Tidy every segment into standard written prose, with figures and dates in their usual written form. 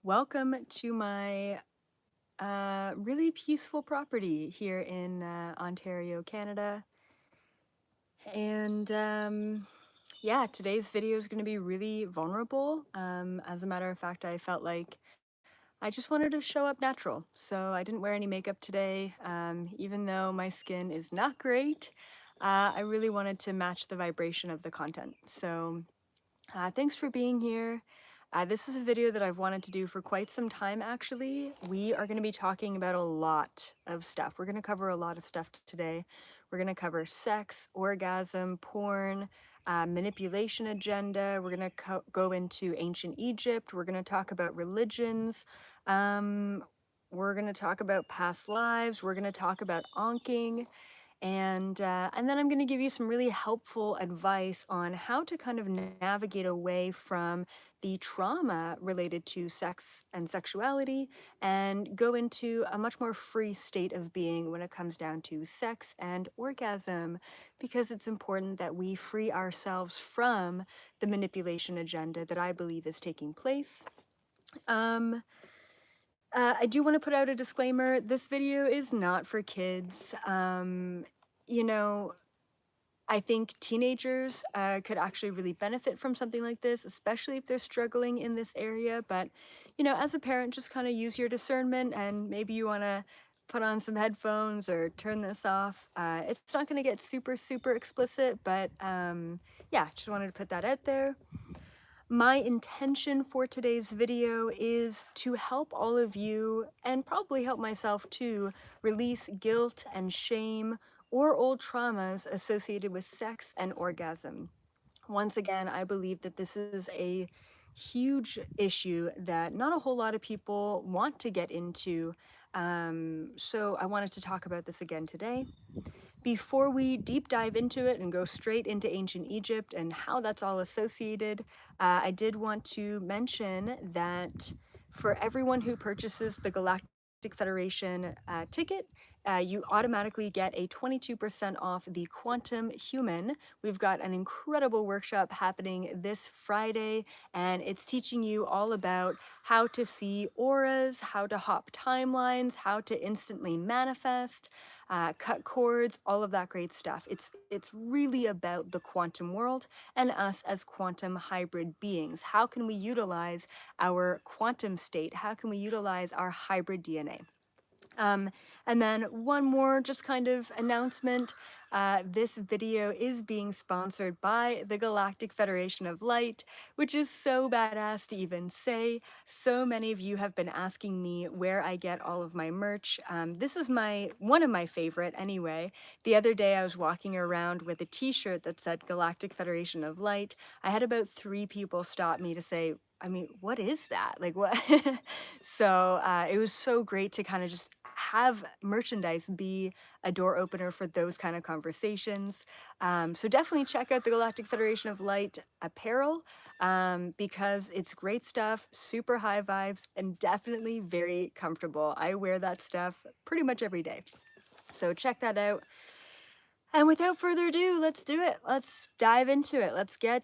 Welcome to my really peaceful property here in Ontario, Canada. And yeah, today's video is going to be really vulnerable. As a matter of fact, I felt like I just wanted to show up natural. So I didn't wear any makeup today, even though my skin is not great. I really wanted to match the vibration of the content. So thanks for being here. This is a video that I've wanted to do for quite some time, actually. We are going to be talking about a lot of stuff. We're going to cover a lot of stuff today. We're going to cover sex, orgasm, porn, manipulation agenda. We're going to go into ancient Egypt. We're going to talk about religions. Um, we're going to talk about past lives. We're going to talk about onking. And then I'm going to give you some really helpful advice on how to kind of navigate away from the trauma related to sex and sexuality and go into a much more free state of being when it comes down to sex and orgasm, because it's important that we free ourselves from the manipulation agenda that I believe is taking place. Um, I do want to put out a disclaimer. This video is not for kids. You know, I think teenagers could actually really benefit from something like this, especially if they're struggling in this area. But, as a parent, just kind of use your discernment, and maybe you want to put on some headphones or turn this off. It's not going to get super, super explicit, but yeah, just wanted to put that out there. My intention for today's video is to help all of you, and probably help myself too, release guilt and shame or old traumas associated with sex and orgasm. Once again, I believe that this is a huge issue that not a whole lot of people want to get into. So I wanted to talk about this again today. Before we deep dive into it and go straight into ancient Egypt and how that's all associated, I did want to mention that for everyone who purchases the Galactic Federation ticket, you automatically get a 22% off the Quantum Human. We've got an incredible workshop happening this Friday, and it's teaching you all about how to see auras, how to hop timelines, how to instantly manifest, cut cords, all of that great stuff. It's really about the quantum world and us as quantum hybrid beings. How can we utilize our quantum state? How can we utilize our hybrid DNA? Um, and then one more just kind of announcement. This video is being sponsored by the Galactic Federation of Light, which is so badass to even say. So many of you have been asking me where I get all of my merch. This is one of my favorite anyway. The other day I was walking around with a t-shirt that said Galactic Federation of Light. I had about 3 people stop me to say, I mean, what is that? Like, what? So it was so great to kind of just have merchandise be a door opener for those kind of conversations. So definitely check out the Galactic Federation of Light apparel, because it's great stuff, super high vibes, and definitely very comfortable. I wear that stuff pretty much every day. So check that out. And without further ado, let's do it. Let's dive into it. Let's get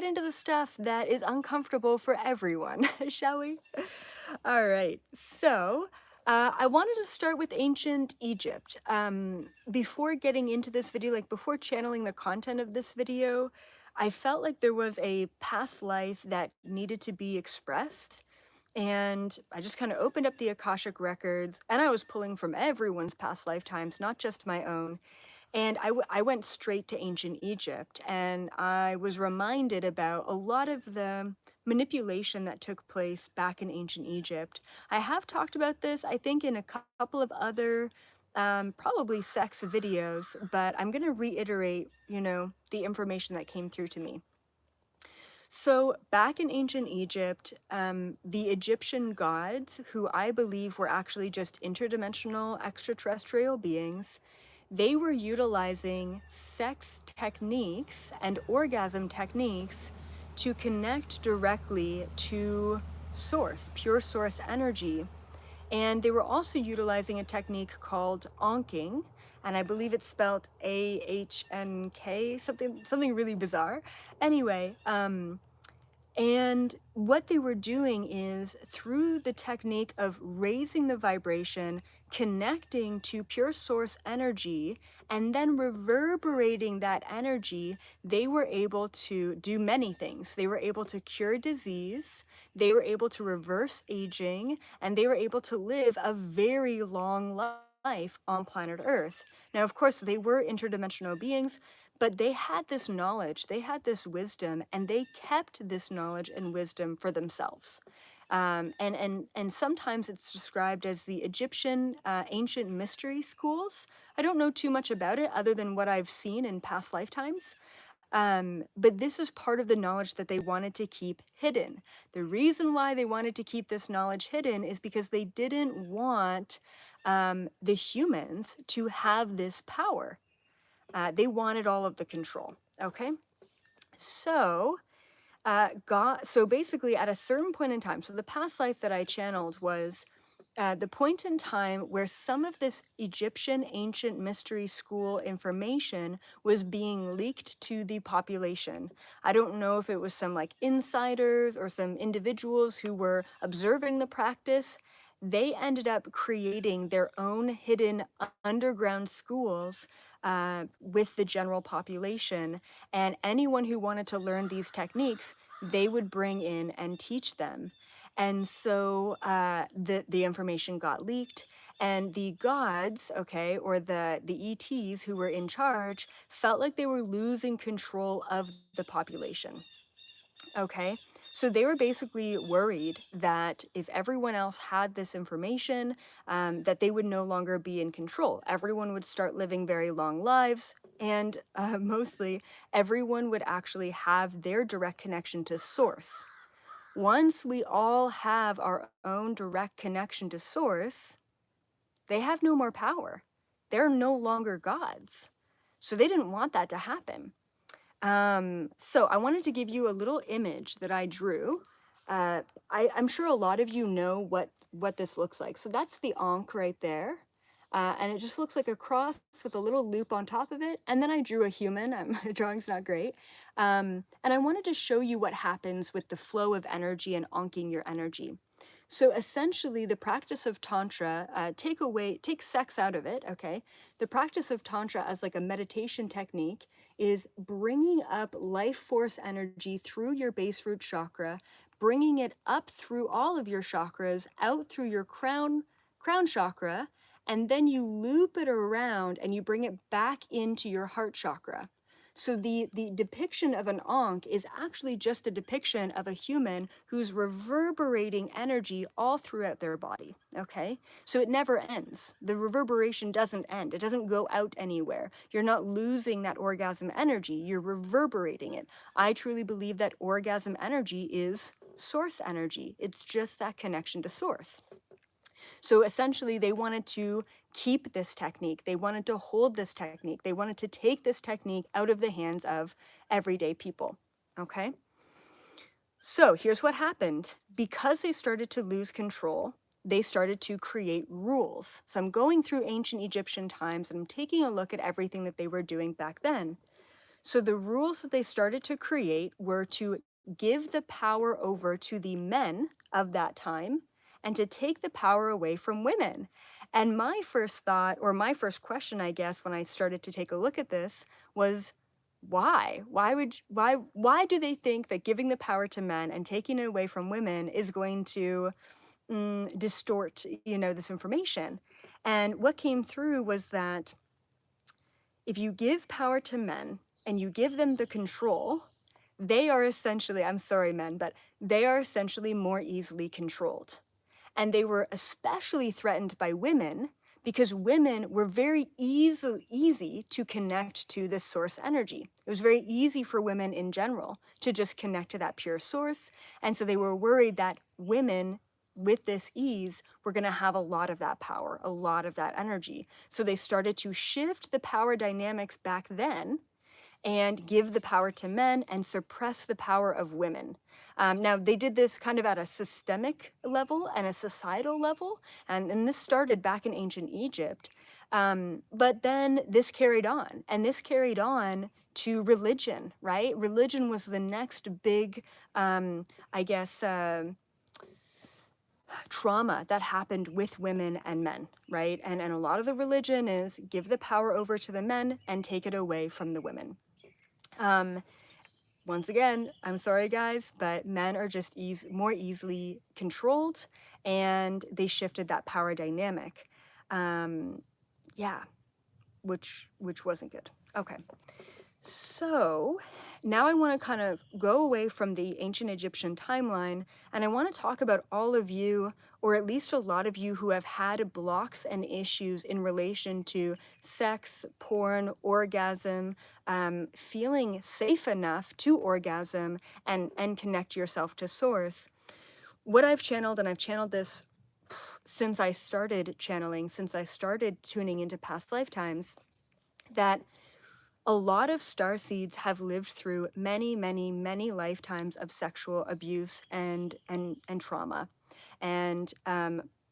into the stuff that is uncomfortable for everyone, shall we? All right. So, I wanted to start with ancient Egypt. Before getting into this video, like before channeling the content of this video, I felt like there was a past life that needed to be expressed. And I just kind of opened up the Akashic records, and I was pulling from everyone's past lifetimes, not just my own. And I went straight to ancient Egypt, and I was reminded about a lot of the manipulation that took place back in ancient Egypt. I have talked about this, I think, in a couple of other probably sex videos, but I'm going to reiterate, the information that came through to me. So, back in ancient Egypt, the Egyptian gods, who I believe were actually just interdimensional extraterrestrial beings, they were utilizing sex techniques and orgasm techniques to connect directly to source, pure source energy. And they were also utilizing a technique called onking, and I believe it's spelled AHNK, something really bizarre. Anyway, And what they were doing is through the technique of raising the vibration, connecting to pure source energy, and then reverberating that energy, they were able to do many things. They were able to cure disease, they were able to reverse aging, and they were able to live a very long life on planet Earth. Now, of course, they were interdimensional beings, but they had this knowledge, they had this wisdom, and they kept this knowledge and wisdom for themselves. And sometimes it's described as the Egyptian ancient mystery schools. I don't know too much about it other than what I've seen in past lifetimes. But this is part of the knowledge that they wanted to keep hidden. The reason why they wanted to keep this knowledge hidden is because they didn't want the humans to have this power. They wanted all of the control. Okay, so God. So basically, at a certain point in time, so the past life that I channeled was the point in time where some of this Egyptian ancient mystery school information was being leaked to the population. I don't know if it was some like insiders or some individuals who were observing the practice. They ended up creating their own hidden underground schools with the general population. And anyone who wanted to learn these techniques, they would bring in and teach them. And so the information got leaked, and the gods, okay, or the ETs who were in charge, felt like they were losing control of the population. Okay. So they were basically worried that if everyone else had this information, that they would no longer be in control. Everyone would start living very long lives, and mostly everyone would actually have their direct connection to source. Once we all have our own direct connection to source, they have no more power. They're no longer gods. So they didn't want that to happen. So I wanted to give you a little image that I drew. I'm sure a lot of you know what this looks like. So that's the Ankh right there. And it just looks like a cross with a little loop on top of it. And then I drew a human. My drawing's not great. And I wanted to show you what happens with the flow of energy and anking your energy. So essentially, the practice of Tantra, take sex out of it, okay? The practice of Tantra as like a meditation technique is bringing up life force energy through your base root chakra, bringing it up through all of your chakras, out through your crown chakra, and then you loop it around and you bring it back into your heart chakra. So the depiction of an Ankh is actually just a depiction of a human who's reverberating energy all throughout their body, okay? So it never ends. The reverberation doesn't end. It doesn't go out anywhere. You're not losing that orgasm energy. You're reverberating it. I truly believe that orgasm energy is source energy. It's just that connection to source. So essentially, they wanted to keep this technique. They wanted to hold this technique. They wanted to take this technique out of the hands of everyday people. Okay? So here's what happened. Because they started to lose control, they started to create rules. So I'm going through ancient Egyptian times and I'm taking a look at everything that they were doing back then. So the rules that they started to create were to give the power over to the men of that time and to take the power away from women. And my first thought, or my first question, I guess, when I started to take a look at this was, why? Why do they think that giving the power to men and taking it away from women is going to distort, this information? And what came through was that if you give power to men and you give them the control, they are essentially, I'm sorry, men, but they are essentially more easily controlled. And they were especially threatened by women because women were very easy to connect to this source energy. It was very easy for women in general to just connect to that pure source. And so they were worried that women with this ease were going to have a lot of that power, a lot of that energy. So they started to shift the power dynamics back then and give the power to men and suppress the power of women. Now, they did this kind of at a systemic level and a societal level, and this started back in ancient Egypt. But then this carried on, and this carried on to religion, right? Religion was the next big, I guess, trauma that happened with women and men, right? And a lot of the religion is give the power over to the men and take it away from the women. Um, Once again, I'm sorry guys, but men are just more easily controlled, and they shifted that power dynamic. Um, yeah, which wasn't good. Okay. So now I want to kind of go away from the ancient Egyptian timeline, and I want to talk about all of you, or at least a lot of you, who have had blocks and issues in relation to sex, porn, orgasm, feeling safe enough to orgasm and connect yourself to source. What I've channeled, and I've channeled this since I started channeling, since I started tuning into past lifetimes, that a lot of star seeds have lived through many, many, many lifetimes of sexual abuse and trauma. And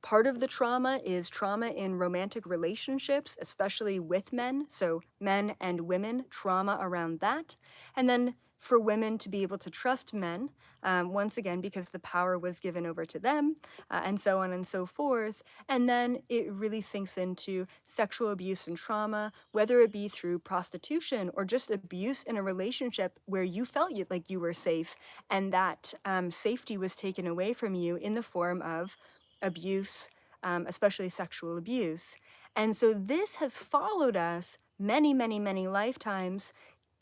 part of the trauma is trauma in romantic relationships, especially with men. So men and women, trauma around that. And then for women to be able to trust men, once again, because the power was given over to them, and so on and so forth. And then it really sinks into sexual abuse and trauma, whether it be through prostitution or just abuse in a relationship where you felt like you were safe, and that safety was taken away from you in the form of abuse, especially sexual abuse. And so this has followed us many, many, many lifetimes.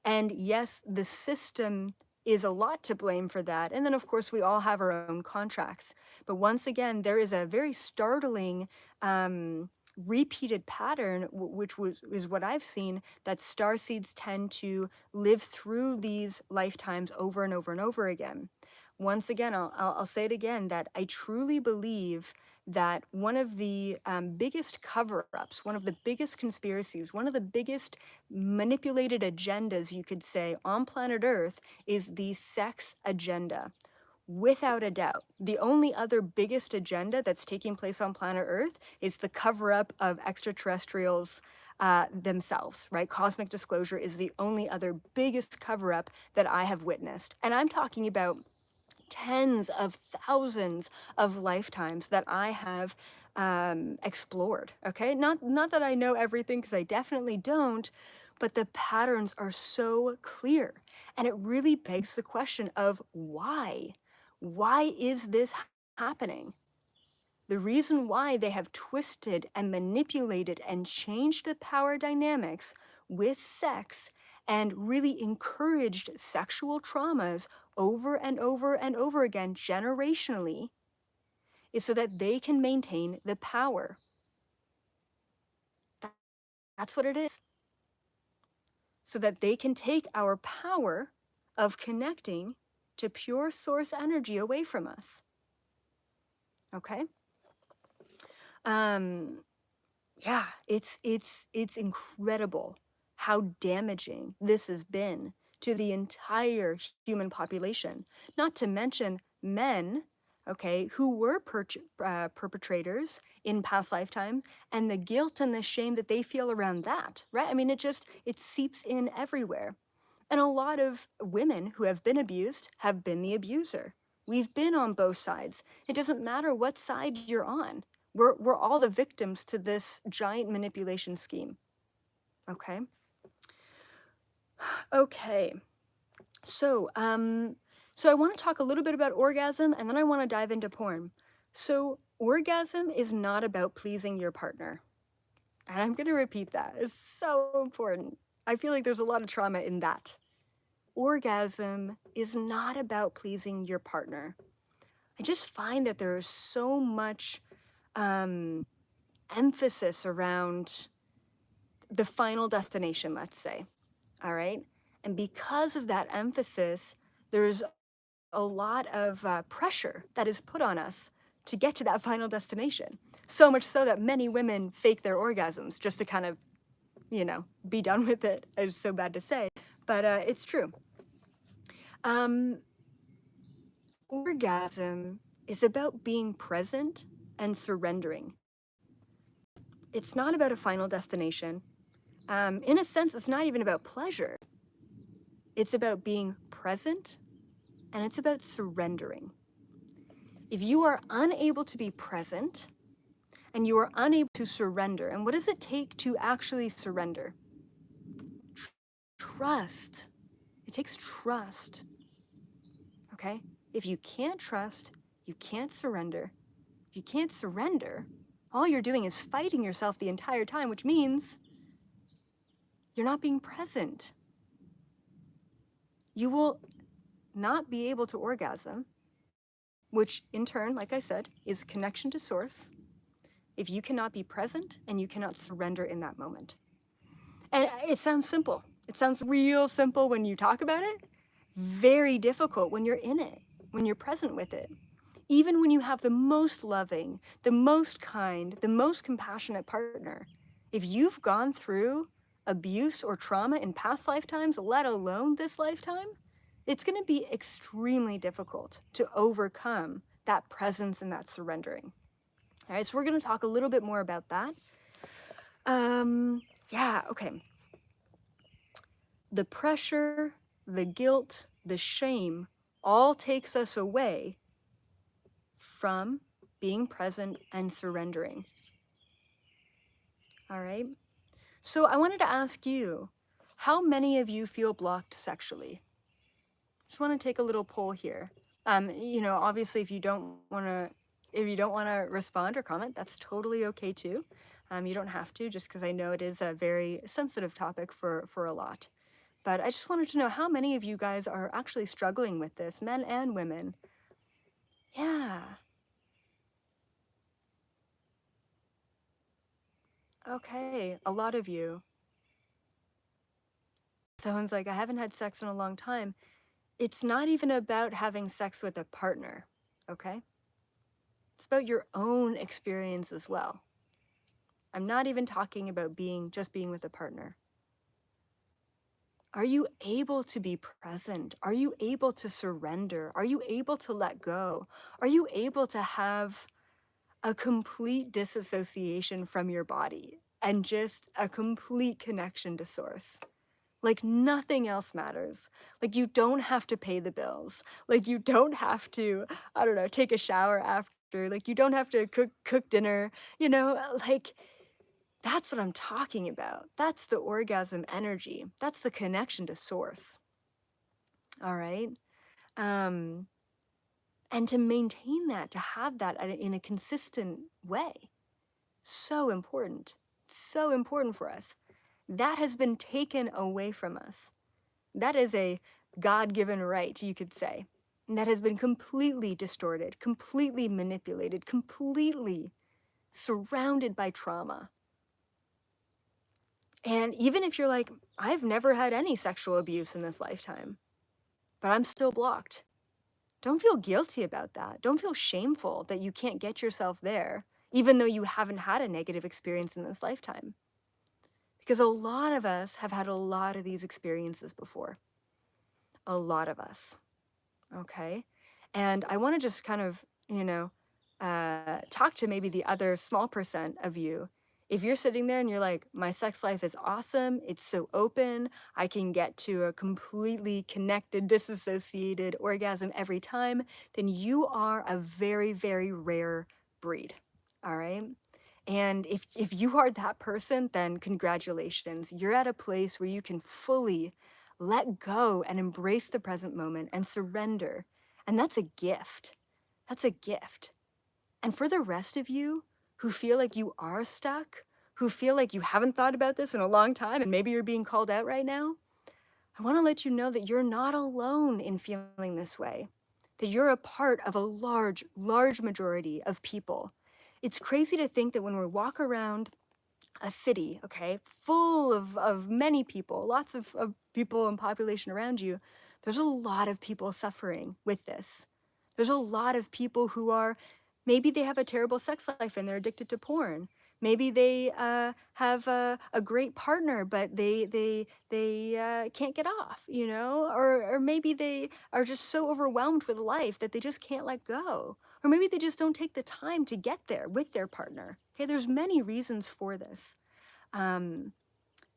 And yes, the system is a lot to blame for that. And then, of course, we all have our own contracts. But once again, there is a very startling repeated pattern, is what I've seen, that starseeds tend to live through these lifetimes over and over and over again. Once again, I'll say it again, that I truly believe that one of the biggest cover-ups, one of the biggest conspiracies, one of the biggest manipulated agendas, you could say, on planet Earth is the sex agenda. Without a doubt, the only other biggest agenda that's taking place on planet Earth is the cover-up of extraterrestrials themselves, right? Cosmic disclosure is the only other biggest cover-up that I have witnessed. And I'm talking about tens of thousands of lifetimes that I have explored. Okay, not that I know everything, because I definitely don't, but the patterns are so clear, and it really begs the question of why. Why is this happening? The reason why they have twisted and manipulated and changed the power dynamics with sex and really encouraged sexual traumas over and over and over again generationally is so that they can maintain the power. That's what it is. So that they can take our power of connecting to pure source energy away from us. Okay? Yeah, it's incredible how damaging this has been to the entire human population. Not to mention men, okay, who were perpetrators in past lifetimes, and the guilt and the shame that they feel around that, right? I mean, it seeps in everywhere. And a lot of women who have been abused have been the abuser. We've been on both sides. It doesn't matter what side you're on. We're all the victims to this giant manipulation scheme. Okay? Okay. So, so I want to talk a little bit about orgasm, and then I want to dive into porn. So, orgasm is not about pleasing your partner. And I'm going to repeat that. It's so important. I feel like there's a lot of trauma in that. Orgasm is not about pleasing your partner. I just find that there is so much emphasis around the final destination, let's say. All right. And because of that emphasis, there's a lot of pressure that is put on us to get to that final destination. So much so that many women fake their orgasms just to kind of, be done with it. It's so bad to say, but it's true. Orgasm is about being present and surrendering. It's not about a final destination. In a sense, it's not even about pleasure. It's about being present and it's about surrendering. If you are unable to be present and you are unable to surrender, and what does it take to actually surrender? Trust. It takes trust. Okay? If you can't trust, you can't surrender. If you can't surrender, all you're doing is fighting yourself the entire time, which means you're not being present. You will not be able to orgasm, which in turn, like I said, is connection to source, if you cannot be present and you cannot surrender in that moment. And it sounds simple. It sounds real simple when you talk about it, very difficult when you're in it, when you're present with it. Even when you have the most loving, the most kind, the most compassionate partner, if you've gone through abuse or trauma in past lifetimes, let alone this lifetime, it's going to be extremely difficult to overcome that presence and that surrendering. All right, so we're going to talk a little bit more about that. Yeah, okay. The pressure, the guilt, the shame all takes us away from being present and surrendering. All right. So I wanted to ask you, how many of you feel blocked sexually? Just want to take a little poll here. Obviously, if you don't want to respond or comment, that's totally okay too. You don't have to, just because I know it is a very sensitive topic for a lot. But I just wanted to know how many of you guys are actually struggling with this, men and women. Yeah. Okay, a lot of you. Someone's like, I haven't had sex in a long time. It's not even about having sex with a partner, okay? It's about your own experience as well. I'm not even talking about just being with a partner. Are you able to be present? Are you able to surrender? Are you able to let go? Are you able to have a complete disassociation from your body and just a complete connection to source? Like nothing else matters. Like you don't have to pay the bills. Like you don't have to, I don't know, take a shower after. Like you don't have to cook dinner. Like that's what I'm talking about. That's the orgasm energy. That's the connection to source. All right. And to maintain that, to have that in a consistent way, so important. So important for us. That has been taken away from us. That is a God-given right, you could say, and that has been completely distorted, completely manipulated, completely surrounded by trauma. And even if you're like, I've never had any sexual abuse in this lifetime, but I'm still blocked. Don't feel guilty about that. Don't feel shameful that you can't get yourself there, even though you haven't had a negative experience in this lifetime. Because a lot of us have had a lot of these experiences before. A lot of us. Okay. And I want to just kind of, talk to maybe the other small percent of you. If you're sitting there and you're like, my sex life is awesome, it's so open, I can get to a completely connected, disassociated orgasm every time, then you are a very, very rare breed. All right. And if you are that person, then congratulations. You're at a place where you can fully let go and embrace the present moment and surrender. And that's a gift. That's a gift. And for the rest of you who feel like you are stuck, who feel like you haven't thought about this in a long time and maybe you're being called out right now, I want to let you know that you're not alone in feeling this way, that you're a part of a large, large majority of people. It's crazy to think that when we walk around a city, okay, full of many people, lots of people and population around you, there's a lot of people suffering with this. There's a lot of people who are, maybe they have a terrible sex life and they're addicted to porn. Maybe they have a great partner, but they can't get off, or maybe they are just so overwhelmed with life that they just can't let go. or maybe they just don't take the time to get there with their partner. Okay, there's many reasons for this. Um,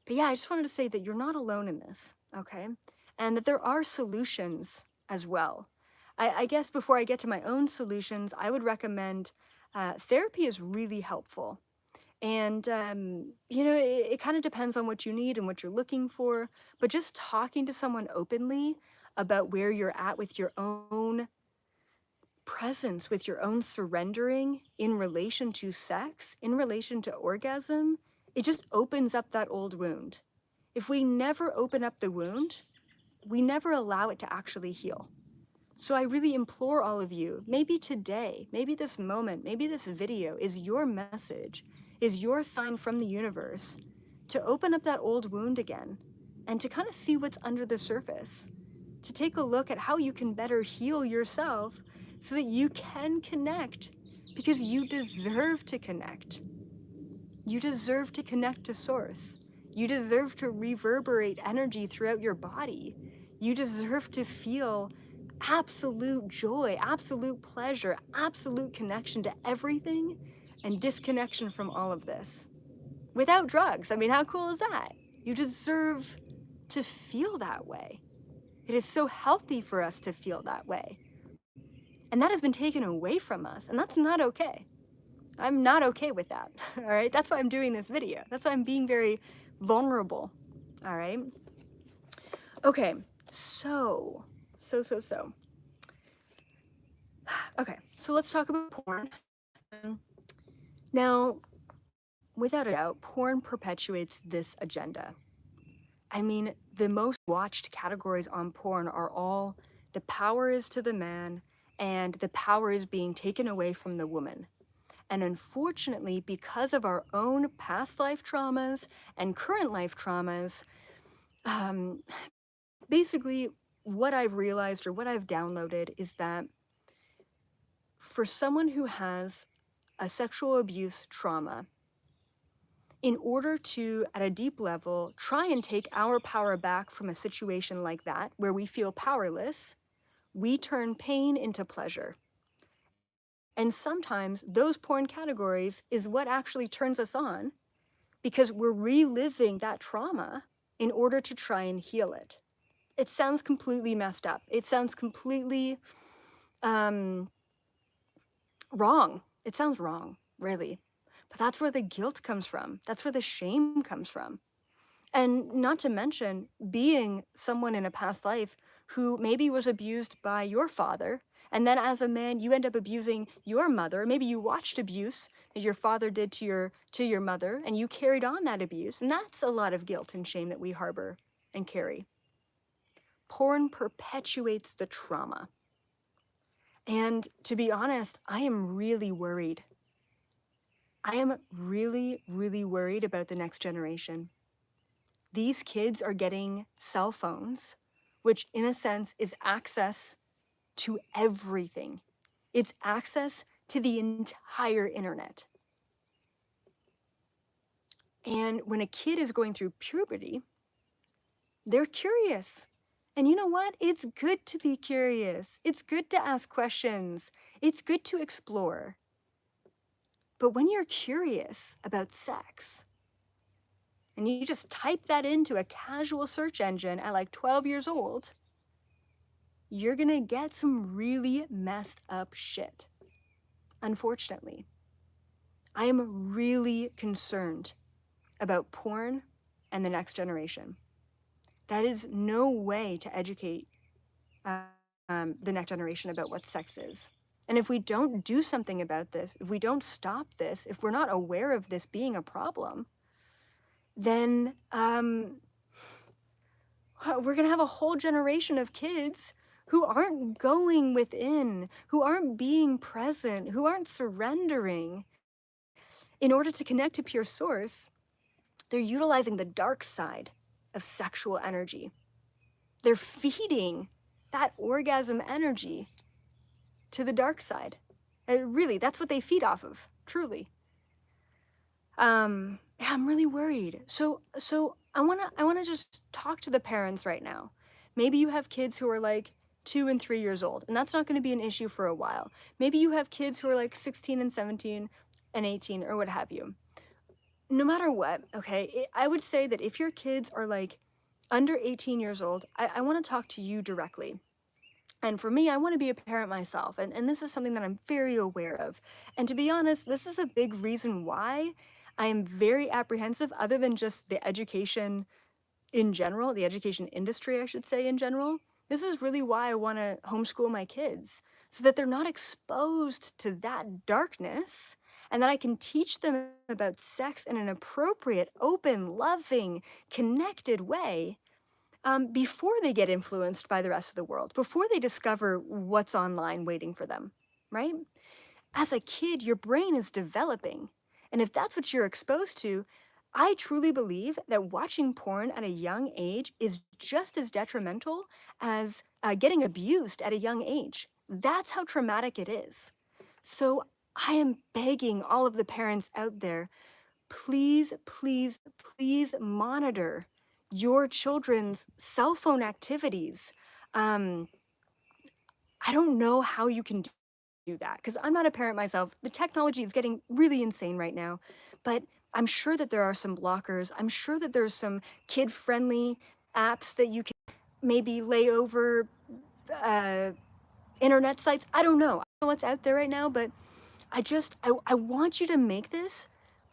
but yeah, I just wanted to say that you're not alone in this, okay? And that there are solutions as well. I guess before I get to my own solutions, I would recommend therapy is really helpful. And, it kind of depends on what you need and what you're looking for. But just talking to someone openly about where you're at with your own presence, with your own surrendering in relation to sex, in relation to orgasm, it just opens up that old wound. If we never open up the wound, we never allow it to actually heal. So I really implore all of you, maybe today, maybe this moment, maybe this video is your message, is your sign from the universe to open up that old wound again and to kind of see what's under the surface, to take a look at how you can better heal yourself so that you can connect, because you deserve to connect. You deserve to connect to source. You deserve to reverberate energy throughout your body. You deserve to feel absolute joy, absolute pleasure, absolute connection to everything, and disconnection from all of this. Without drugs. I mean, how cool is that? You deserve to feel that way. It is so healthy for us to feel that way. And that has been taken away from us, and that's not okay. I'm not okay with that, all right? That's why I'm doing this video. That's why I'm being very vulnerable, all right? Okay, so. Okay, so let's talk about porn. Now, without a doubt, porn perpetuates this agenda. I mean, the most watched categories on porn are all the power is to the man and the power is being taken away from the woman. And unfortunately, because of our own past life traumas and current life traumas, basically what I've realized or what I've downloaded is that for someone who has a sexual abuse trauma, in order to, at a deep level, try and take our power back from a situation like that, where we feel powerless, we turn pain into pleasure. And sometimes those porn categories is what actually turns us on, because we're reliving that trauma in order to try and heal it. It sounds completely messed up. It sounds completely wrong. It sounds wrong, really. But that's where the guilt comes from. That's where the shame comes from. And not to mention being someone in a past life who maybe was abused by your father, and then as a man you end up abusing your mother. Maybe you watched abuse that your father did to your mother, and you carried on that abuse, and that's a lot of guilt and shame that we harbor and carry. Porn perpetuates the trauma. And to be honest, I am really worried. I am really, really worried about the next generation. These kids are getting cell phones, which in a sense is access to everything. It's access to the entire internet. And when a kid is going through puberty, they're curious. And you know what? It's good to be curious. It's good to ask questions. It's good to explore. But when you're curious about sex, and you just type that into a casual search engine at like 12 years old, you're gonna get some really messed up shit. Unfortunately, I am really concerned about porn and the next generation. That is no way to educate the next generation about what sex is. And if we don't do something about this, if we don't stop this, if we're not aware of this being a problem, then we're gonna have a whole generation of kids who aren't going within, who aren't being present, who aren't surrendering. In order to connect to pure source, they're utilizing the dark side of sexual energy. They're feeding that orgasm energy to the dark side. Really, that's what they feed off of, truly. Yeah, I'm really worried. So I wanna just talk to the parents right now. Maybe you have kids who are like 2 and 3 years old, and that's not going to be an issue for a while. Maybe you have kids who are like 16 and 17 and 18 or what have you. No matter what, okay, I would say that if your kids are like under 18 years old, I want to talk to you directly. And for me, I want to be a parent myself. And this is something that I'm very aware of. And to be honest, this is a big reason why I am very apprehensive, other than just the education in general, the education industry, I should say, in general. This is really why I want to homeschool my kids, so that they're not exposed to that darkness and that I can teach them about sex in an appropriate, open, loving, connected way, before they get influenced by the rest of the world, before they discover what's online waiting for them, right? As a kid, your brain is developing. And if that's what you're exposed to, I truly believe that watching porn at a young age is just as detrimental as getting abused at a young age. That's how traumatic it is. So I am begging all of the parents out there, please, please, please monitor your children's cell phone activities. Um, I don't know how you can do that because I'm not a parent myself. The technology is getting really insane right now, but I'm sure that there are some blockers. I'm sure that there's some kid-friendly apps that you can maybe lay over uh, internet sites. I don't know. I don't know what's out there right now, but I want you to make this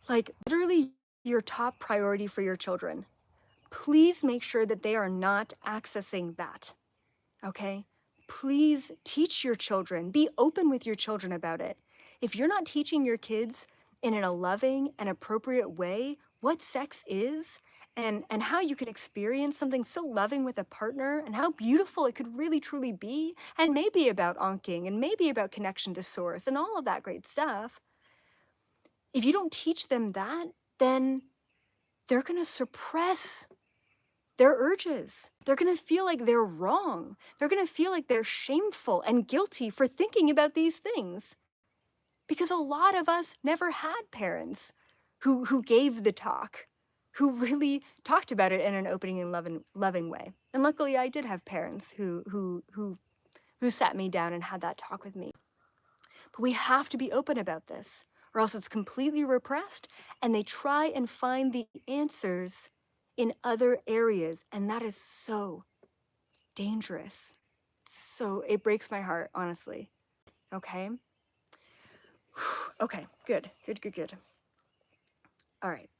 like literally your top priority for your children. Please make sure that they are not accessing that. Okay? Please teach your children, be open with your children about it. If you're not teaching your kids in a loving and appropriate way what sex is and how you can experience something so loving with a partner and how beautiful it could really truly be, and maybe about onking and maybe about connection to source and all of that great stuff, if you don't teach them that, then they're going to suppress their urges. They're going to feel like they're wrong. They're going to feel like they're shameful and guilty for thinking about these things. Because a lot of us never had parents who gave the talk, who really talked about it in an opening and loving way. And luckily I did have parents who sat me down and had that talk with me. But we have to be open about this, or else it's completely repressed and they try and find the answers in other areas, and that is so dangerous. So it breaks my heart, honestly. Okay? Okay, good, good, good, good. All right.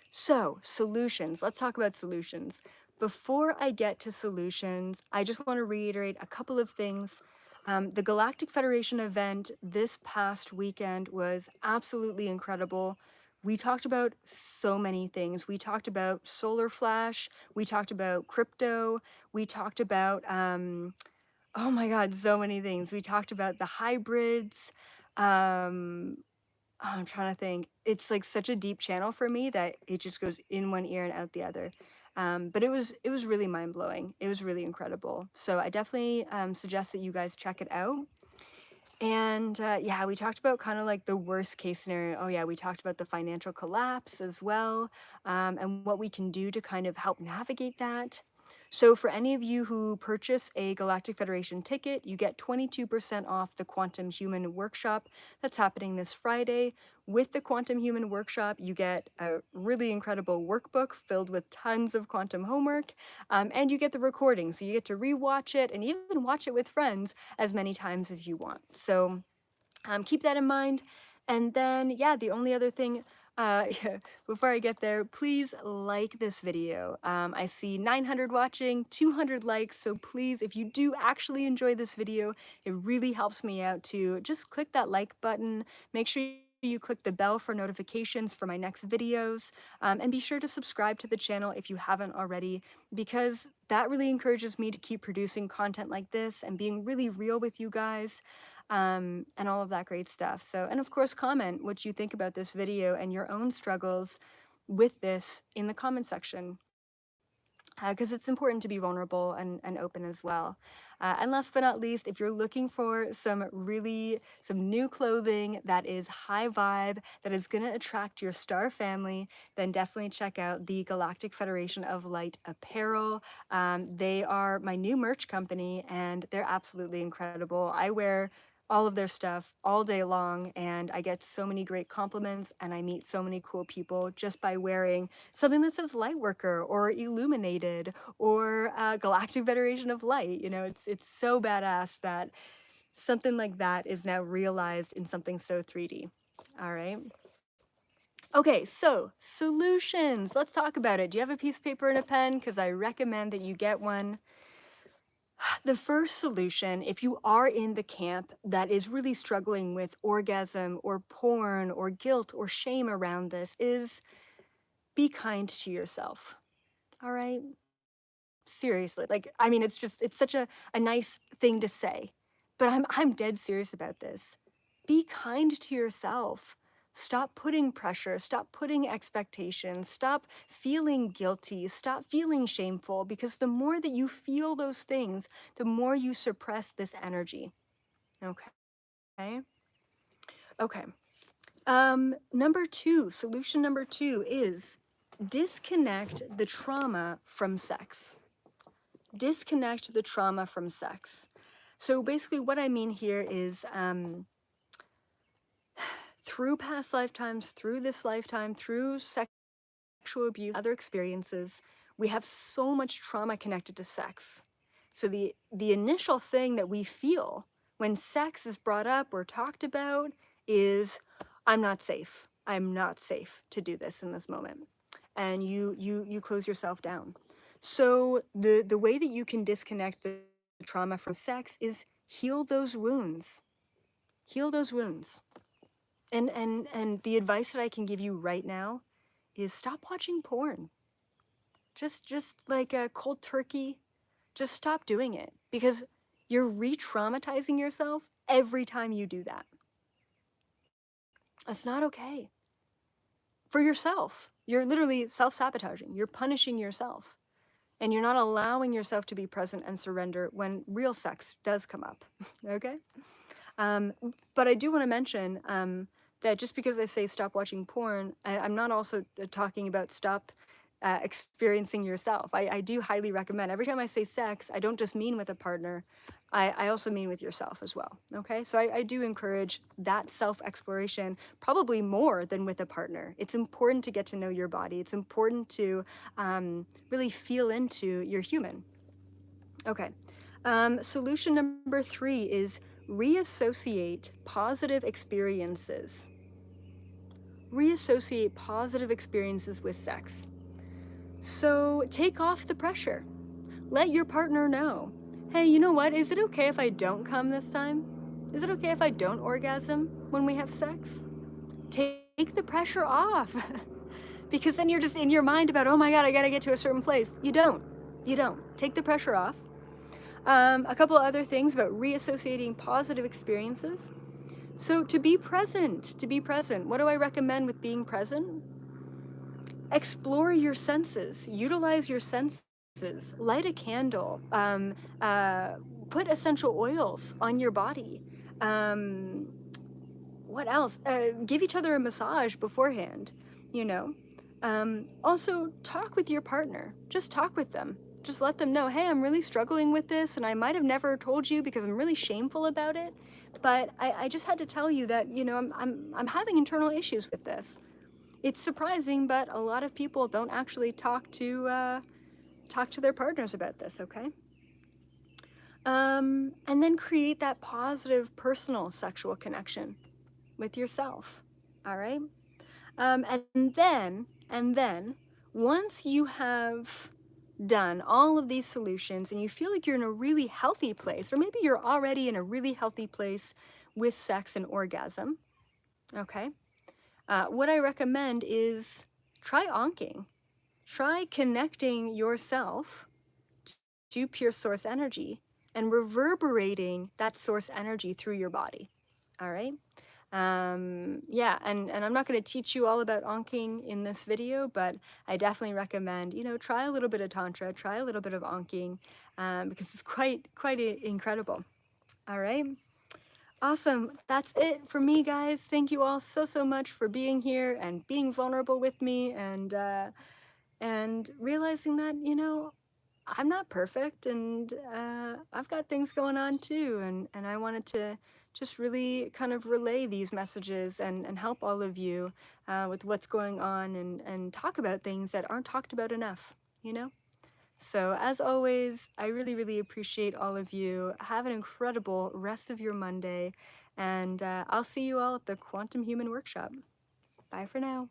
So, solutions. Let's talk about solutions. Before I get to solutions, I just want to reiterate a couple of things. The Galactic Federation event this past weekend was absolutely incredible. We talked about so many things. We talked about solar flash. We talked about crypto. We talked about, oh my God, so many things. We talked about the hybrids. Um, I'm trying to think. It's like such a deep channel for me that it just goes in one ear and out the other. But it was really mind blowing. It was really incredible. So I definitely suggest that you guys check it out. And yeah, we talked about kind of like the worst case scenario. Oh yeah, we talked about the financial collapse as well, and what we can do to kind of help navigate that. So for any of you who purchase a Galactic Federation ticket, you get 22% off the Quantum Human Workshop that's happening this Friday. With the Quantum Human Workshop, you get a really incredible workbook filled with tons of quantum homework, and you get the recording. So you get to rewatch it and even watch it with friends as many times as you want. So keep that in mind. And then, yeah, the only other thing, yeah, before I get there, please like this video. I see 900 watching, 200 likes, so please, if you do actually enjoy this video, it really helps me out to just click that like button. Make sure you click the bell for notifications for my next videos, and be sure to subscribe to the channel if you haven't already, because that really encourages me to keep producing content like this and being really real with you guys, and all of that great stuff. So, and of course, comment what you think about this video and your own struggles with this in the comment section. because it's important to be vulnerable and open as well. And last but not least, if you're looking for some new clothing that is high vibe, that is going to attract your star family, then definitely check out the Galactic Federation of Light Apparel. They are my new merch company, and they're absolutely incredible. I wear all of their stuff all day long, and I get so many great compliments, and I meet so many cool people just by wearing something that says Lightworker or Illuminated or Galactic Federation of Light. You know, it's so badass that something like that is now realized in something so 3D. All right. Okay, so solutions. Let's talk about it. Do you have a piece of paper and a pen? Because I recommend that you get one. The first solution, if you are in the camp that is really struggling with orgasm or porn or guilt or shame around this, is be kind to yourself. All right? Seriously. Like, I mean, it's such a nice thing to say, but I'm dead serious about this. Be kind to yourself. Stop putting pressure, stop putting expectations, stop feeling guilty, stop feeling shameful, because the more that you feel those things, the more you suppress this energy. Okay? Okay. Solution number two is disconnect the trauma from sex. Disconnect the trauma from sex. So basically what I mean here is through past lifetimes, through this lifetime, through sexual abuse, other experiences, we have so much trauma connected to sex. So the initial thing that we feel when sex is brought up or talked about is, I'm not safe. I'm not safe to do this in this moment. And you close yourself down. So the way that you can disconnect the trauma from sex is heal those wounds. Heal those wounds. And the advice that I can give you right now is stop watching porn. Just like a cold turkey, just stop doing it, because you're re-traumatizing yourself every time you do that. It's not okay. For yourself. You're literally self-sabotaging. You're punishing yourself. And you're not allowing yourself to be present and surrender when real sex does come up. Okay? But I do want to mention that just because I say stop watching porn, I'm not also talking about stop experiencing yourself. I do highly recommend, every time I say sex, I don't just mean with a partner, I also mean with yourself as well. Okay, so I do encourage that self-exploration probably more than with a partner. It's important to get to know your body. It's important to really feel into your human. Okay, solution number three is reassociate positive experiences. Reassociate positive experiences with sex. So take off the pressure. Let your partner know, hey, you know what? Is it okay if I don't come this time? Is it okay if I don't orgasm when we have sex? Take the pressure off. Because then you're just in your mind about, oh my God, I gotta get to a certain place. You don't. You don't. Take the pressure off. A couple of other things about reassociating positive experiences. So to be present, what do I recommend with being present? Explore your senses, utilize your senses, light a candle, put essential oils on your body. What else? Give each other a massage beforehand, you know? Also, talk with your partner. Just talk with them. Just let them know, hey, I'm really struggling with this, and I might have never told you because I'm really shameful about it, but I just had to tell you that, you know, I'm having internal issues with this. It's surprising, but a lot of people don't actually talk to their partners about this, okay? And then create that positive personal sexual connection with yourself, all right? And then, once you have done all of these solutions and you feel like you're in a really healthy place, or maybe you're already in a really healthy place with sex and orgasm, okay? What I recommend is try onking. Try connecting yourself to pure source energy and reverberating that source energy through your body, all right? Yeah, and I'm not going to teach you all about onking in this video, but I definitely recommend, try a little bit of tantra, try a little bit of onking, because it's quite incredible. All right. Awesome. That's it for me, guys. Thank you all so much for being here and being vulnerable with me, and realizing that, I'm not perfect, and I've got things going on too, and I wanted to just really kind of relay these messages and help all of you with what's going on, and talk about things that aren't talked about enough, you know? So, as always, I really appreciate all of you. Have an incredible rest of your Monday, and I'll see you all at the Quantum Human Workshop. Bye for now.